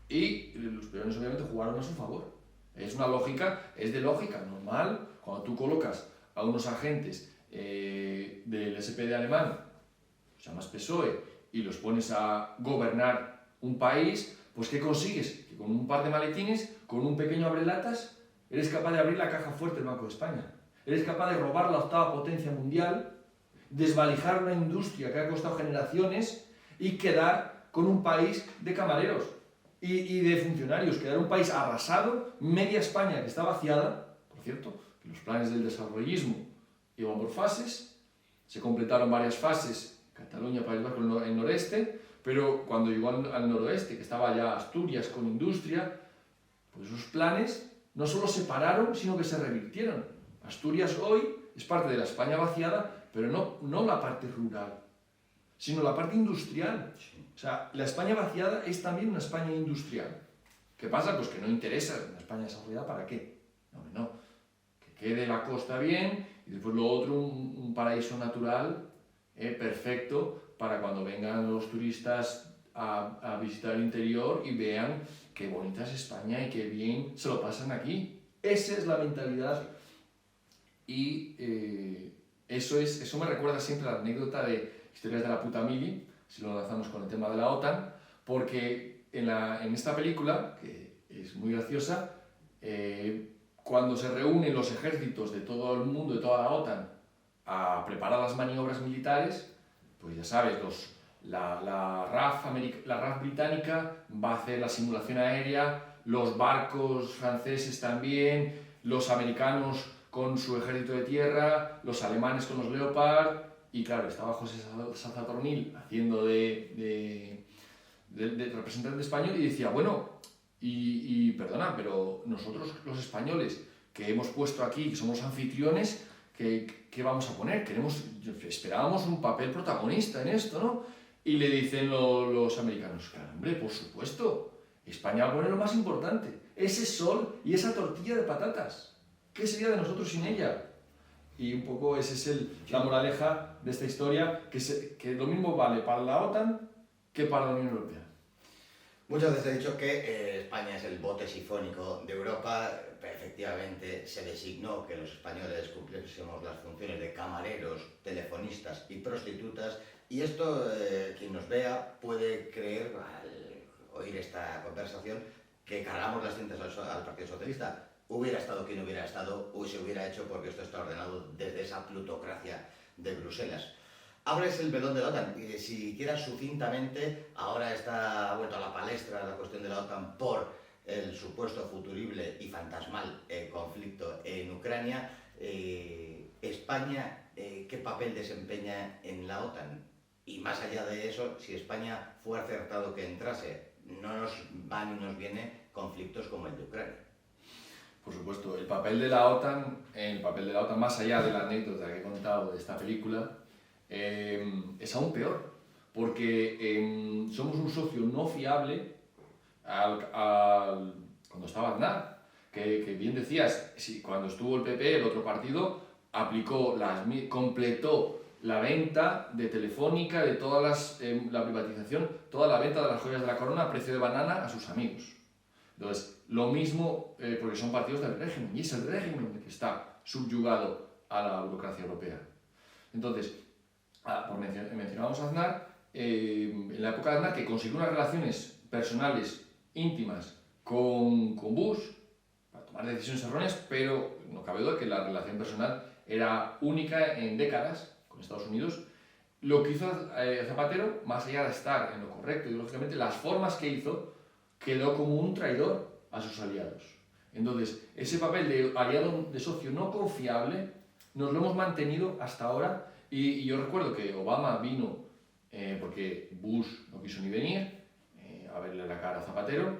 y los peones obviamente jugaron a su favor. Es de lógica normal cuando tú colocas a unos agentes del SPD alemán, se llama PSOE, y los pones a gobernar un país, pues ¿qué consigues? Que con un par de maletines, con un pequeño abrelatas, eres capaz de abrir la caja fuerte del Banco de España. Eres capaz de robar la octava potencia mundial, desvalijar una industria que ha costado generaciones y quedar con un país de camareros y de funcionarios, quedar un país arrasado, media España que está vaciada. Por cierto, que los planes del desarrollismo iban por fases, se completaron varias fases, Cataluña, País Vasco, el noreste, pero cuando llegó al noroeste, que estaba ya Asturias con industria, pues esos planes no solo se pararon, sino que se revirtieron. Asturias hoy es parte de la España vaciada, pero no la parte rural, sino la parte industrial. O sea, la España vaciada es también una España industrial. ¿Qué pasa? Pues que no interesa una España desarrollada, ¿para qué? No. Que quede la costa bien y después lo otro un paraíso natural perfecto para cuando vengan los turistas a visitar el interior y vean qué bonita es España y qué bien se lo pasan aquí. Esa es la mentalidad y eso me recuerda siempre a la anécdota de Historias de la puta mili, si lo lanzamos con el tema de la OTAN, porque en esta película, que es muy graciosa, cuando se reúnen los ejércitos de todo el mundo, de toda la OTAN, a preparar las maniobras militares, pues ya sabes, la RAF británica va a hacer la simulación aérea, los barcos franceses también, los americanos con su ejército de tierra, los alemanes con los Leopard, y claro, estaba José Sazatornil haciendo de representante español y decía, bueno, perdona, pero nosotros los españoles que hemos puesto aquí, que somos anfitriones, ¿qué vamos a poner? Esperábamos un papel protagonista en esto, ¿no? Y le dicen los americanos, claro, hombre, por supuesto, España va a poner lo más importante, ese sol y esa tortilla de patatas. ¿Qué sería de nosotros sin ella? Y un poco esa es la moraleja de esta historia, que lo mismo vale para la OTAN que para la Unión Europea. Muchas veces he dicho que España es el bote sifónico de Europa. Efectivamente, se designó que los españoles cumpliésemos las funciones de camareros, telefonistas y prostitutas. Y esto, quien nos vea puede creer, al oír esta conversación, que cargamos las tintas al Partido Socialista. Hubiera estado quien hubiera estado, o se hubiera hecho porque esto está ordenado desde esa plutocracia de Bruselas. Abres el velón de la OTAN y siquiera sucintamente ahora ha vuelto a la palestra la cuestión de la OTAN por el supuesto futurible y fantasmal conflicto en Ucrania. España, ¿qué papel desempeña en la OTAN? Y más allá de eso, si España fue acertado que entrase, no nos va ni nos viene conflictos como el de Ucrania. Por supuesto, el papel de la OTAN, más allá de la anécdota que he contado de esta película, es aún peor, porque somos un socio no fiable cuando estaba Aznar, que bien decías, cuando estuvo el PP, el otro partido, completó la venta de Telefónica, de la privatización, toda la venta de las joyas de la corona a precio de banana a sus amigos. Entonces, lo mismo porque son partidos del régimen, y es el régimen el que está subyugado a la burocracia europea. Entonces, mencionábamos a Aznar, en la época de Aznar, que consiguió unas relaciones personales íntimas con Bush, para tomar decisiones erróneas, pero no cabe duda que la relación personal era única en décadas con Estados Unidos. Lo que hizo Zapatero, más allá de estar en lo correcto ideológicamente, las formas que hizo, quedó como un traidor a sus aliados. Entonces, ese papel de aliado, de socio no confiable, nos lo hemos mantenido hasta ahora. Y yo recuerdo que Obama vino porque Bush no quiso ni venir a verle la cara a Zapatero.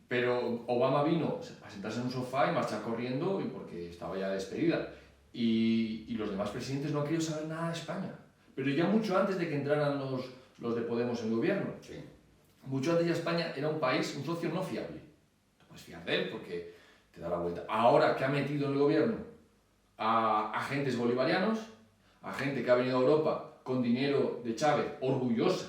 Pero Obama vino a sentarse en un sofá y marchar corriendo porque estaba ya despedida. Y los demás presidentes no han querido saber nada de España. Pero ya mucho antes de que entraran los de Podemos en el gobierno. Sí. Mucho antes ya España era un país, un socio no fiable. Te puedes fiar de él porque te da la vuelta. Ahora que ha metido en el gobierno a agentes bolivarianos, a gente que ha venido a Europa con dinero de Chávez, orgullosa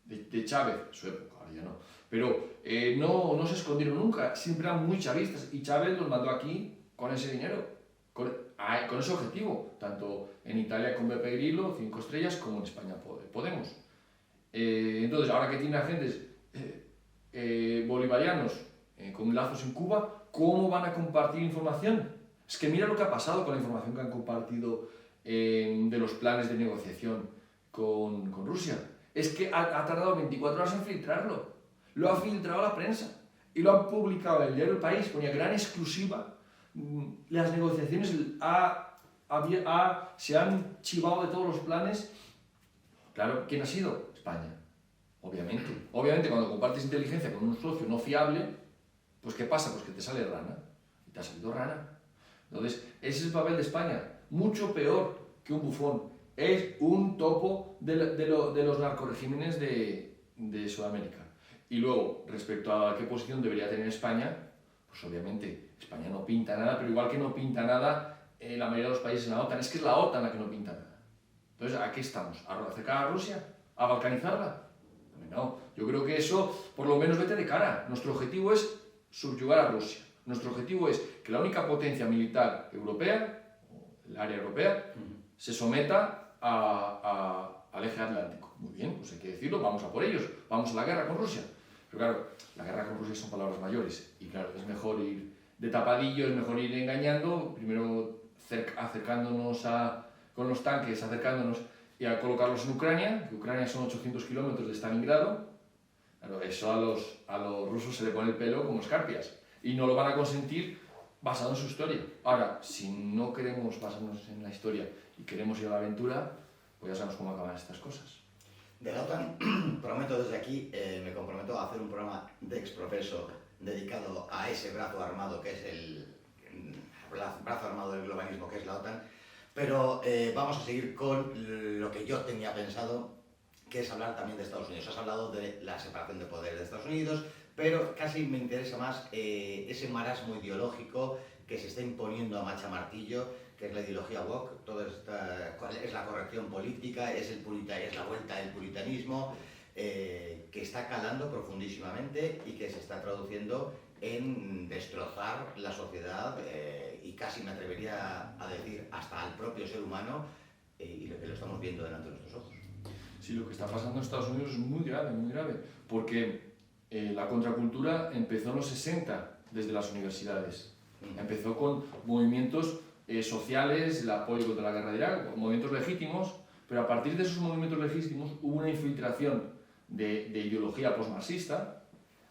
de Chávez, su época, ahora ya no, pero no se escondieron nunca, siempre eran muy chavistas y Chávez los mandó aquí con ese dinero, con ese objetivo, tanto en Italia con Beppe Grillo, 5 estrellas, como en España Podemos. Entonces, ahora que tiene agentes bolivarianos con lazos en Cuba, ¿cómo van a compartir información? Es que mira lo que ha pasado con la información que han compartido de los planes de negociación con Rusia. Es que ha tardado 24 horas en filtrarlo. Lo ha filtrado la prensa y lo han publicado en el diario El País, ponía gran exclusiva. Las negociaciones se han chivado de todos los planes. Claro, ¿quién ha sido? España, obviamente. Obviamente, cuando compartes inteligencia con un socio no fiable, pues ¿qué pasa? Pues que te sale rana. Y te ha salido rana. Entonces, ese es el papel de España. Mucho peor que un bufón. Es un topo de los narcoregímenes de Sudamérica. Y luego, respecto a qué posición debería tener España, pues obviamente España no pinta nada, pero igual que no pinta nada la mayoría de los países en la OTAN. Es que es la OTAN la que no pinta nada. Entonces, ¿a qué estamos? ¿A acercar a Rusia? ¿A balcanizarla? No, yo creo que eso, por lo menos, vete de cara. Nuestro objetivo es subyugar a Rusia. Nuestro objetivo es que la única potencia militar europea, el área europea, se someta al eje atlántico. Muy bien, pues hay que decirlo, vamos a por ellos, vamos a la guerra con Rusia. Pero claro, la guerra con Rusia son palabras mayores y claro, es mejor ir de tapadillo, es mejor ir engañando, primero acercándonos con los tanques, acercándonos y a colocarlos en Ucrania, que Ucrania son 800 kilómetros de Stalingrado. Claro, eso a los rusos se le pone el pelo como escarpias y no lo van a consentir basado en su historia. Ahora, si no queremos basarnos en la historia y queremos ir a la aventura, pues ya sabemos cómo acaban estas cosas. De la OTAN, prometo desde aquí, me comprometo a hacer un programa de exprofeso dedicado a ese brazo armado que es el brazo armado del globalismo que es la OTAN, pero vamos a seguir con lo que yo tenía pensado, que es hablar también de Estados Unidos. Has hablado de la separación de poderes de Estados Unidos, pero casi me interesa más ese marasmo ideológico que se está imponiendo a macha martillo, que es la ideología woke, es la corrección política, es la vuelta del puritanismo, que está calando profundísimamente y que se está traduciendo en destrozar la sociedad y casi me atrevería a decir hasta al propio ser humano y lo que lo estamos viendo delante de nuestros ojos. Sí, lo que está pasando en Estados Unidos es muy grave, porque la contracultura empezó en los 60 desde las universidades. Empezó con movimientos sociales, el apoyo contra la guerra de Irak, movimientos legítimos, pero a partir de esos movimientos legítimos hubo una infiltración de ideología postmarxista.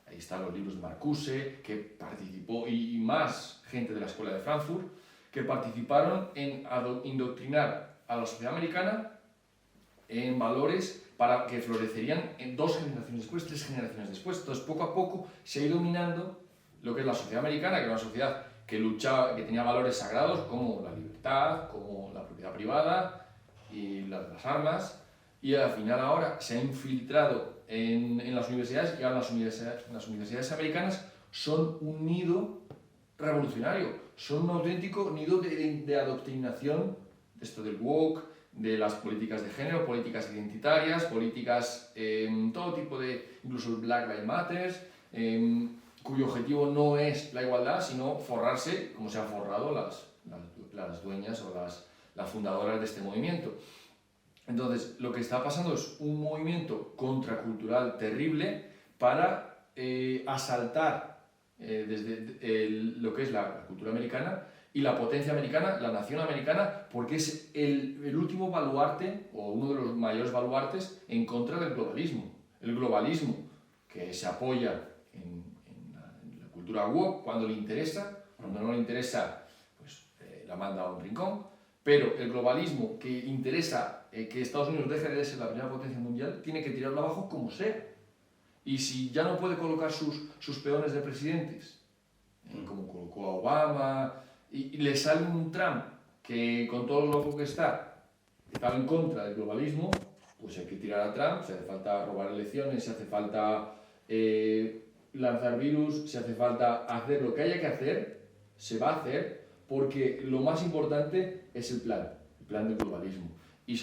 Ahí están los libros de Marcuse, que participó, y más gente de la Escuela de Frankfurt, que participaron en indoctrinar a la sociedad americana en valores para que florecerían en 2 generaciones después, 3 generaciones después. Entonces, poco a poco se ha ido minando lo que es la sociedad americana, que era una sociedad que luchaba, que tenía valores sagrados como la libertad, como la propiedad privada y las armas, y al final ahora se ha infiltrado en las universidades, y ahora las universidades americanas son un nido revolucionario, son un auténtico nido de adoctrinación, de esto del woke, de las políticas de género, políticas identitarias, políticas, todo tipo de, incluso el Black Lives Matter, cuyo objetivo no es la igualdad, sino forrarse, como se han forrado las dueñas o las fundadoras de este movimiento. Entonces, lo que está pasando es un movimiento contracultural terrible para asaltar desde lo que es la cultura americana y la potencia americana, la nación americana, porque es el último baluarte, o uno de los mayores baluartes, en contra del globalismo. El globalismo, que se apoya en la cultura woke cuando le interesa, cuando no le interesa, pues la manda a un rincón, pero el globalismo que interesa que Estados Unidos deje de ser la primera potencia mundial, tiene que tirarlo abajo como sea. Y si ya no puede colocar sus peones de presidentes, como colocó a Obama, y le sale un Trump que con todo lo loco que está en contra del globalismo, pues hay que tirar a Trump. Si hace falta robar elecciones, si hace falta lanzar virus, si hace falta hacer lo que haya que hacer, se va a hacer, porque lo más importante es el plan del globalismo. Y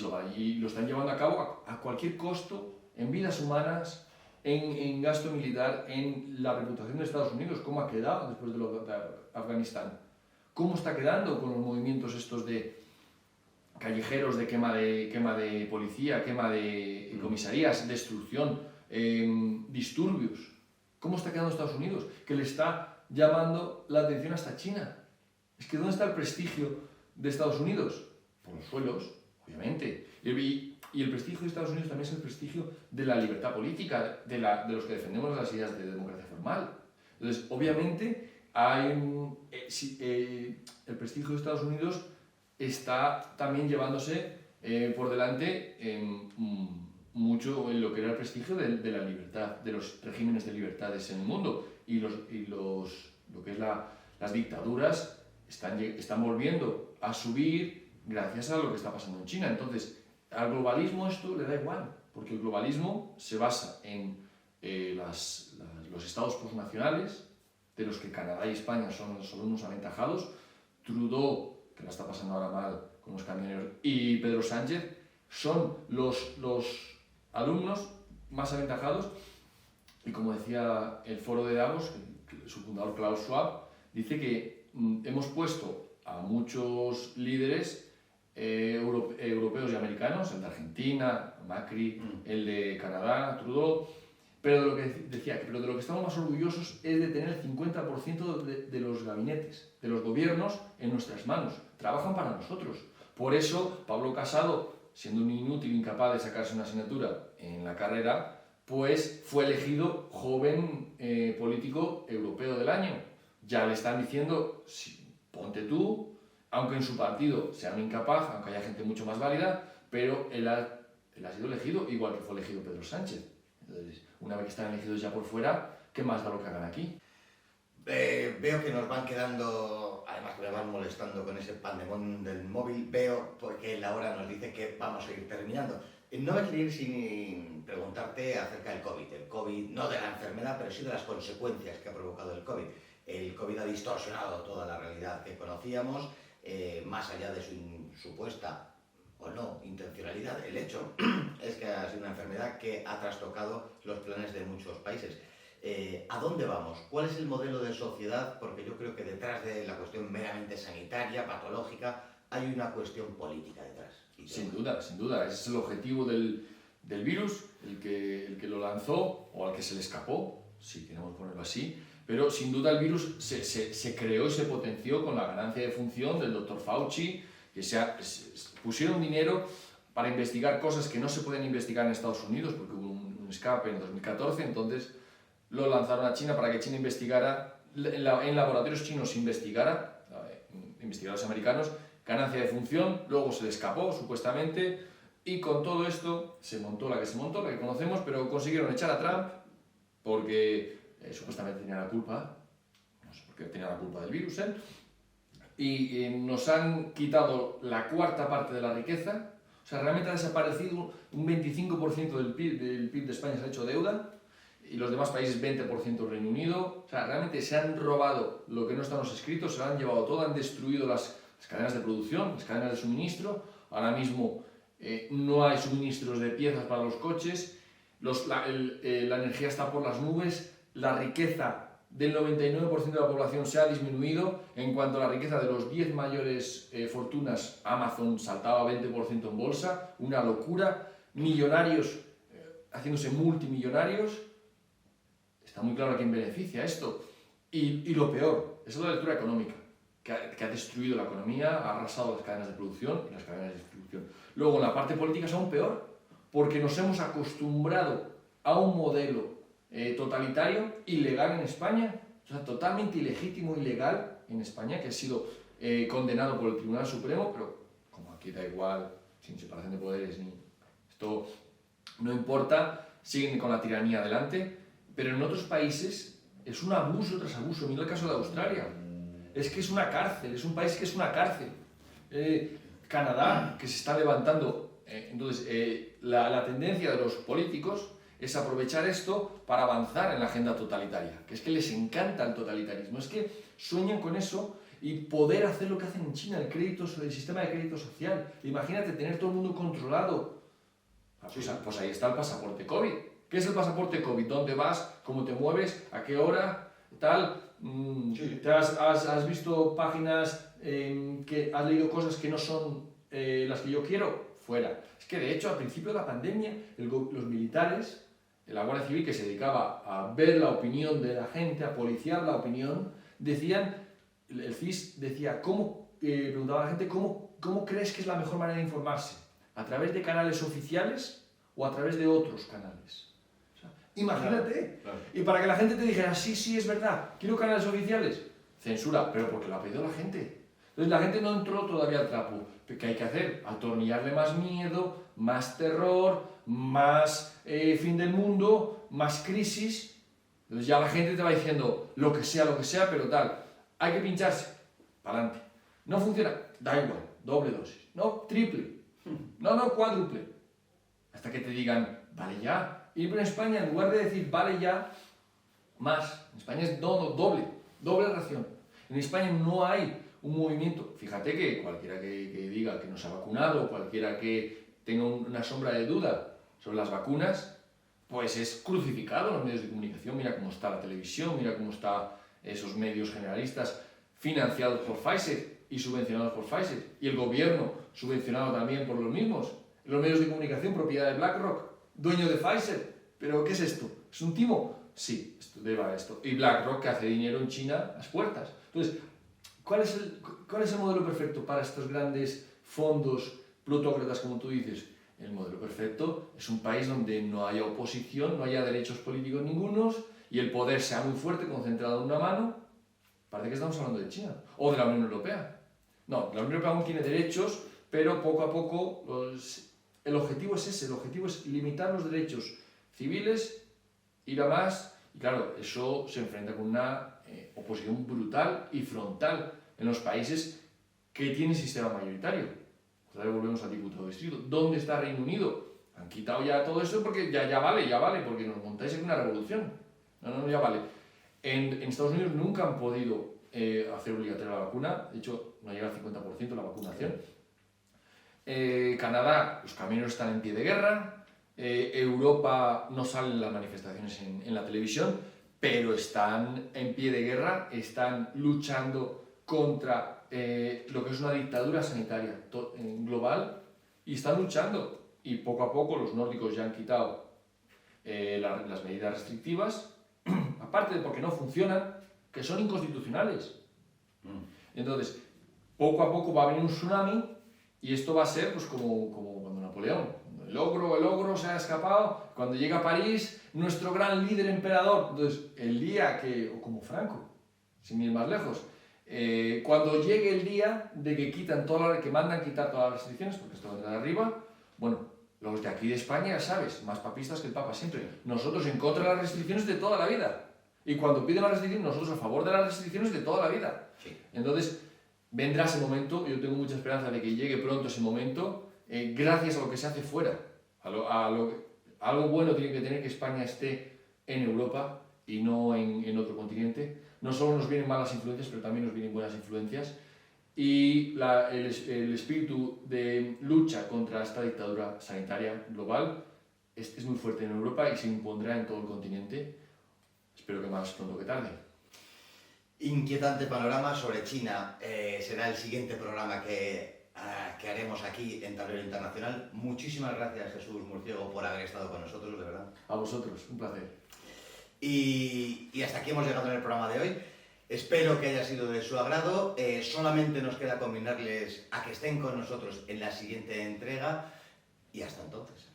lo están llevando a cabo a cualquier costo, en vidas humanas, en gasto militar, en la reputación de Estados Unidos. ¿Cómo ha quedado después de Afganistán? ¿Cómo está quedando con los movimientos estos de callejeros, de quema de policía, quema de comisarías, destrucción, disturbios? ¿Cómo está quedando Estados Unidos? Que le está llamando la atención hasta China. Es que ¿dónde está el prestigio de Estados Unidos? Por los suelos, obviamente. Y el prestigio de Estados Unidos también es el prestigio de la libertad política, de los que defendemos las ideas de democracia formal. Entonces, obviamente, el prestigio de Estados Unidos está también llevándose por delante mucho en lo que era el prestigio de la libertad, de los regímenes de libertades en el mundo. Y lo que es las dictaduras están volviendo a subir gracias a lo que está pasando en China. Entonces, al globalismo esto le da igual, porque el globalismo se basa en los estados postnacionales, de los que Canadá y España son unos aventajados. Trudeau, que la está pasando ahora mal con los camioneros, y Pedro Sánchez son los alumnos más aventajados. Y como decía el foro de Davos, su fundador Klaus Schwab, dice que hemos puesto a muchos líderes europeos y americanos, el de Argentina, Macri, el de Canadá, Trudeau, pero de lo que estamos más orgullosos es de tener el 50% de los gabinetes, de los gobiernos en nuestras manos. Trabajan para nosotros. Por eso, Pablo Casado, siendo un inútil, incapaz de sacarse una asignatura en la carrera, pues fue elegido joven político europeo del año. Ya le están diciendo, ponte tú, aunque en su partido sea un incapaz, aunque haya gente mucho más válida, pero él ha sido elegido igual que fue elegido Pedro Sánchez. Entonces, una vez que están elegidos ya por fuera, ¿qué más da lo que hagan aquí? Veo que nos van quedando, además que me van molestando con ese pandemón del móvil, veo porque la hora nos dice que vamos a ir terminando. No me quería ir sin preguntarte acerca del COVID. El COVID, no de la enfermedad, pero sí de las consecuencias que ha provocado el COVID. El COVID ha distorsionado toda la realidad que conocíamos, más allá de su supuesta o no intencionalidad. El hecho es que ha sido una enfermedad que ha trastocado los planes de muchos países. ¿A dónde vamos? ¿Cuál es el modelo de sociedad? Porque yo creo que detrás de la cuestión meramente sanitaria, patológica, hay una cuestión política detrás. Sin duda. Ese es el objetivo del virus, el que lo lanzó, o al que se le escapó, si queremos ponerlo así. Pero sin duda el virus se creó y se potenció con la ganancia de función del doctor Fauci, que pusieron dinero para investigar cosas que no se pueden investigar en Estados Unidos, porque hubo un escape en 2014, entonces lo lanzaron a China para que China investigara, en laboratorios chinos investigadores americanos, ganancia de función, luego se le escapó supuestamente, y con todo esto se montó la que conocemos, pero consiguieron echar a Trump porque supuestamente tenía la culpa, no sé por qué tenía la culpa del virus él, y nos han quitado la cuarta parte de la riqueza. O sea, realmente ha desaparecido un 25% del PIB de España, se ha hecho deuda, y los demás países 20% Reino Unido. O sea, realmente se han robado lo que no está en los escritos, se lo han llevado todo, han destruido las cadenas de producción, las cadenas de suministro. Ahora mismo no hay suministros de piezas para los coches, la energía está por las nubes, la riqueza del 99% de la población se ha disminuido. En cuanto a la riqueza de los 10 mayores fortunas, Amazon saltaba 20% en bolsa, una locura, millonarios haciéndose multimillonarios. Está muy claro a quién beneficia esto. Y lo peor, es la lectura económica, que ha destruido la economía, ha arrasado las cadenas de producción y las cadenas de distribución. Luego, en la parte política es aún peor, porque nos hemos acostumbrado a un modelo totalitario, ilegal en España, o sea, totalmente ilegítimo, ilegal en España, que ha sido condenado por el Tribunal Supremo, pero como aquí da igual, sin separación de poderes, esto no importa, siguen con la tiranía adelante. pero en otros países es un abuso tras abuso. Mira el caso de Australia. Es que es una cárcel, es un país que es una cárcel. Canadá, que se está levantando. Entonces, la tendencia de los políticos es aprovechar esto para avanzar en la agenda totalitaria, que es que les encanta el totalitarismo, es que sueñan con eso y poder hacer lo que hacen en China, el sistema de crédito social. Imagínate tener todo el mundo controlado. Pues ahí está el pasaporte COVID. ¿Qué es el pasaporte COVID? ¿Dónde vas? ¿Cómo te mueves? ¿A qué hora? Tal. Sí. ¿Has visto páginas que has leído cosas que no son las que yo quiero? Fuera. Es que de hecho al principio de la pandemia los militares, la Guardia Civil, que se dedicaba a ver la opinión de la gente, a policiar la opinión, decían, el CIS decía, preguntaba a la gente, ¿cómo crees que es la mejor manera de informarse? ¿A través de canales oficiales o a través de otros canales? Imagínate. Claro. Y para que la gente te dijera, sí, es verdad, quiero canales oficiales, censura, pero porque lo ha pedido la gente. Entonces la gente no entró todavía al trapo. ¿Qué hay que hacer? Atornillarle más miedo, más terror, más fin del mundo, más crisis. Entonces ya la gente te va diciendo lo que sea, pero tal. Hay que pincharse, para adelante. No funciona, da igual, doble dosis. No, triple. No, cuádruple. Hasta que te digan, vale ya. Y en España, en lugar de decir vale ya, más. En España es doble ración. En España no hay un movimiento. Fíjate que cualquiera que diga que no se ha vacunado, cualquiera que tenga una sombra de duda sobre las vacunas, pues es crucificado en los medios de comunicación. Mira cómo está la televisión, mira cómo están esos medios generalistas financiados por Pfizer y subvencionados por Pfizer. Y el gobierno subvencionado también por los mismos. Los medios de comunicación, propiedad de BlackRock, dueño de Pfizer. ¿Pero qué es esto? ¿Es un timo? Sí, esto deba esto. Y BlackRock, que hace dinero en China a las puertas. Entonces, ¿cuál es el modelo perfecto para estos grandes fondos plutócratas, como tú dices? El modelo perfecto es un país donde no haya oposición, no haya derechos políticos ningunos y el poder sea muy fuerte, concentrado en una mano. Parece que estamos hablando de China o de la Unión Europea. No, la Unión Europea aún tiene derechos, pero poco a poco el objetivo es ese, el objetivo es limitar los derechos civiles, ir a más, y claro, eso se enfrenta con una oposición brutal y frontal en los países que tienen sistema mayoritario. Otra vez volvemos al diputado de distrito. ¿Dónde está Reino Unido? Han quitado ya todo eso porque ya vale, porque nos montáis en una revolución. No, ya vale. En Estados Unidos nunca han podido hacer obligatoria la vacuna, de hecho no llega al 50% la vacunación. Canadá, los camioneros están en pie de guerra. Europa no salen las manifestaciones en la televisión, pero están en pie de guerra, están luchando contra lo que es una dictadura sanitaria global y están luchando. Y poco a poco los nórdicos ya han quitado las medidas restrictivas, aparte de porque no funcionan, que son inconstitucionales. Entonces, poco a poco va a venir un tsunami y esto va a ser pues como cuando Napoleón. El ogro se ha escapado, cuando llega a París, nuestro gran líder emperador, entonces el día que, o como Franco, sin ir más lejos, cuando llegue el día de que mandan quitar todas las restricciones, porque esto vendrá de arriba, bueno, los de aquí de España, ya sabes, más papistas que el Papa siempre, nosotros en contra de las restricciones de toda la vida, y cuando piden las restricciones, nosotros a favor de las restricciones de toda la vida. Sí. Entonces, vendrá ese momento, yo tengo mucha esperanza de que llegue pronto ese momento, gracias a lo que se hace fuera. Algo bueno tiene que tener que España esté en Europa y no en otro continente. No solo nos vienen malas influencias, pero también nos vienen buenas influencias. Y el espíritu de lucha contra esta dictadura sanitaria global es muy fuerte en Europa y se impondrá en todo el continente. Espero que más pronto que tarde. Inquietante panorama sobre China. Será el siguiente programa que haremos aquí en Tablero Internacional. Muchísimas gracias, Jesús Murciego, por haber estado con nosotros, de verdad. A vosotros, un placer. Y hasta aquí hemos llegado en el programa de hoy. Espero que haya sido de su agrado. Solamente nos queda conminarles a que estén con nosotros en la siguiente entrega y hasta entonces.